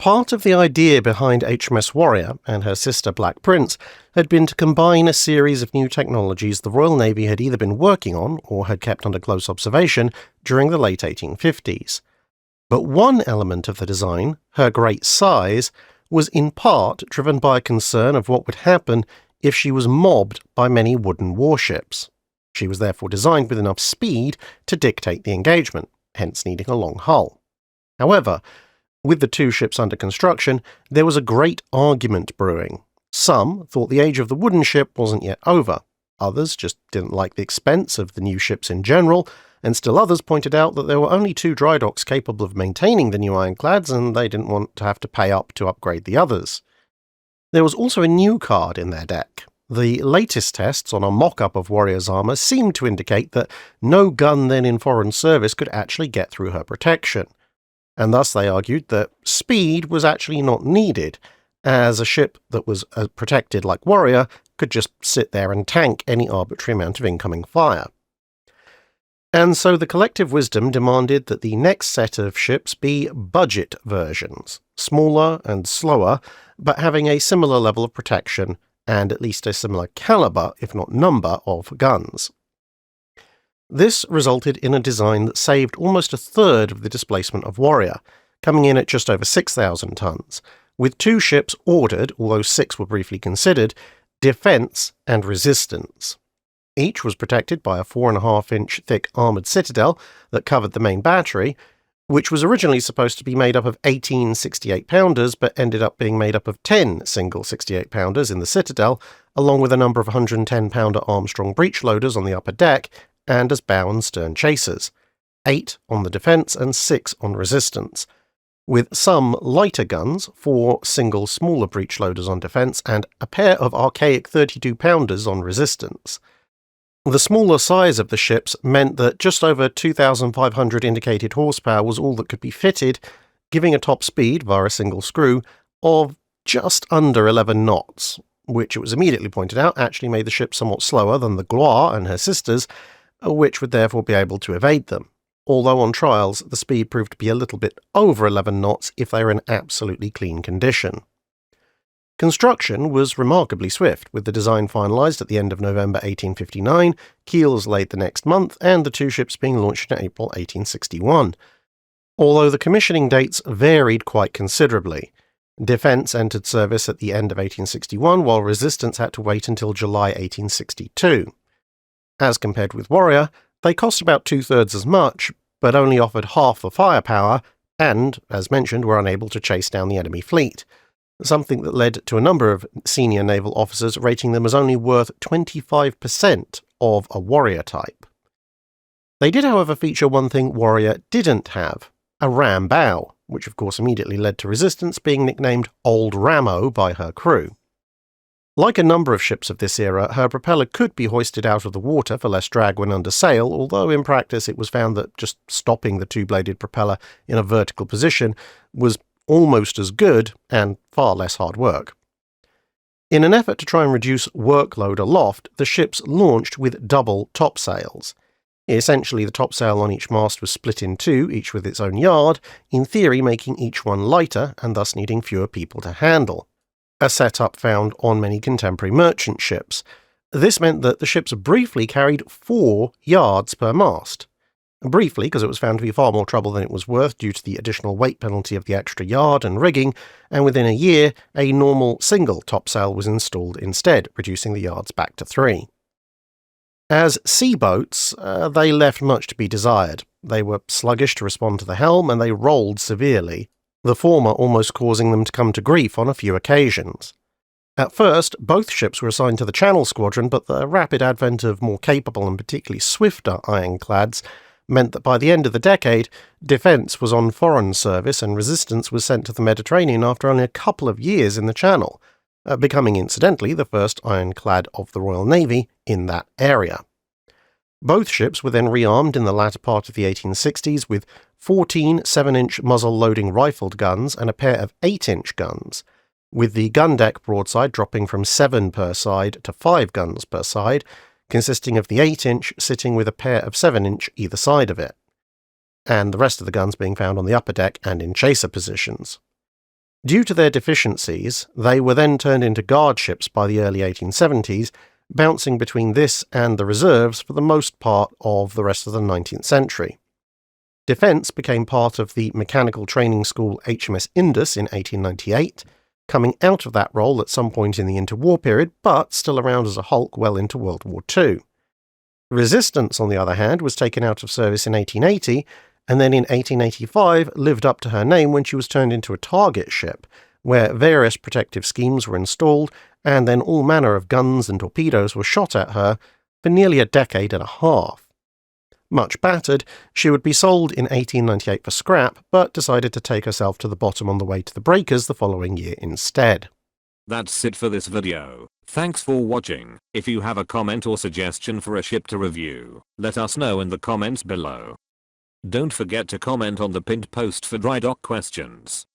Part of the idea behind HMS Warrior and her sister Black Prince had been to combine a series of new technologies the Royal Navy had either been working on or had kept under close observation during the late 1850s. But one element of the design, her great size, was in part driven by a concern of what would happen if she was mobbed by many wooden warships. She was therefore designed with enough speed to dictate the engagement, hence needing a long hull. However, with the two ships under construction, there was a great argument brewing. Some thought the age of the wooden ship wasn't yet over. Others just didn't like the expense of the new ships in general, and still others pointed out that there were only two dry docks capable of maintaining the new ironclads, and they didn't want to have to pay up to upgrade the others. There was also a new card in their deck. The latest tests on a mock-up of Warrior's armour seemed to indicate that no gun then in foreign service could actually get through her protection. And thus they argued that speed was actually not needed, as a ship that was protected like Warrior could just sit there and tank any arbitrary amount of incoming fire. And so the collective wisdom demanded that the next set of ships be budget versions, smaller and slower, but having a similar level of protection and at least a similar caliber, if not number, of guns. This resulted in a design that saved almost a third of the displacement of Warrior, coming in at just over 6,000 tons, with two ships ordered, although 6 were briefly considered, Defence and Resistance. Each was protected by a 4.5-inch thick armoured citadel that covered the main battery, which was originally supposed to be made up of 18 68-pounders, but ended up being made up of 10 single 68-pounders in the citadel, along with a number of 110-pounder Armstrong breech-loaders on the upper deck, and as bow and stern chasers, 8 on the Defence and 6 on Resistance, with some lighter guns, 4 single smaller breech-loaders on Defence, and a pair of archaic 32-pounders on Resistance. The smaller size of the ships meant that just over 2,500 indicated horsepower was all that could be fitted, giving a top speed, via a single screw, of just under 11 knots, which it was immediately pointed out actually made the ship somewhat slower than the Gloire and her sisters, which would therefore be able to evade them, although on trials the speed proved to be a little bit over 11 knots if they were in absolutely clean condition. Construction was remarkably swift, with the design finalised at the end of November 1859, keels laid the next month, and the two ships being launched in April 1861. Although the commissioning dates varied quite considerably. Defence entered service at the end of 1861, while Resistance had to wait until July 1862. As compared with Warrior, they cost about 2/3 as much, but only offered half the firepower, and, as mentioned, were unable to chase down the enemy fleet, something that led to a number of senior naval officers rating them as only worth 25% of a Warrior type. They did, however, feature one thing Warrior didn't have, a ram bow, which of course immediately led to Resistance being nicknamed Old Ramo by her crew. Like a number of ships of this era, her propeller could be hoisted out of the water for less drag when under sail, although in practice it was found that just stopping the two-bladed propeller in a vertical position was almost as good and far less hard work. In an effort to try and reduce workload aloft, the ships launched with double topsails. Essentially, the topsail on each mast was split in two, each with its own yard, in theory making each one lighter and thus needing fewer people to handle. A setup found on many contemporary merchant ships. This meant that the ships briefly carried 4 yards per mast. Briefly, because it was found to be far more trouble than it was worth due to the additional weight penalty of the extra yard and rigging, and within a year, a normal single topsail was installed instead, reducing the yards back to 3. As sea boats, they left much to be desired. They were sluggish to respond to the helm, and they rolled severely, the former almost causing them to come to grief on a few occasions. At first, both ships were assigned to the Channel Squadron, but the rapid advent of more capable and particularly swifter ironclads meant that by the end of the decade, Defence was on foreign service and Resistance was sent to the Mediterranean after only a couple of years in the Channel, becoming incidentally the first ironclad of the Royal Navy in that area. Both ships were then rearmed in the latter part of the 1860s with 14 7-inch muzzle-loading rifled guns and a pair of 8-inch guns, with the gun deck broadside dropping from 7 per side to 5 guns per side, consisting of the 8-inch sitting with a pair of 7-inch either side of it, and the rest of the guns being found on the upper deck and in chaser positions. Due to their deficiencies, they were then turned into guard ships by the early 1870s, bouncing between this and the reserves for the most part of the rest of the 19th century. Defence became part of the mechanical training school HMS Indus in 1898, coming out of that role at some point in the interwar period, but still around as a hulk well into World War II. Resistance, on the other hand, was taken out of service in 1880, and then in 1885 lived up to her name when she was turned into a target ship, where various protective schemes were installed, and then all manner of guns and torpedoes were shot at her for nearly a decade and a half. Much battered, she would be sold in 1898 for scrap, but decided to take herself to the bottom on the way to the breakers the following year instead. That's it for this video. Thanks for watching. If you have a comment or suggestion for a ship to review, let us know in the comments below. Don't forget to comment on the pinned post for dry dock questions.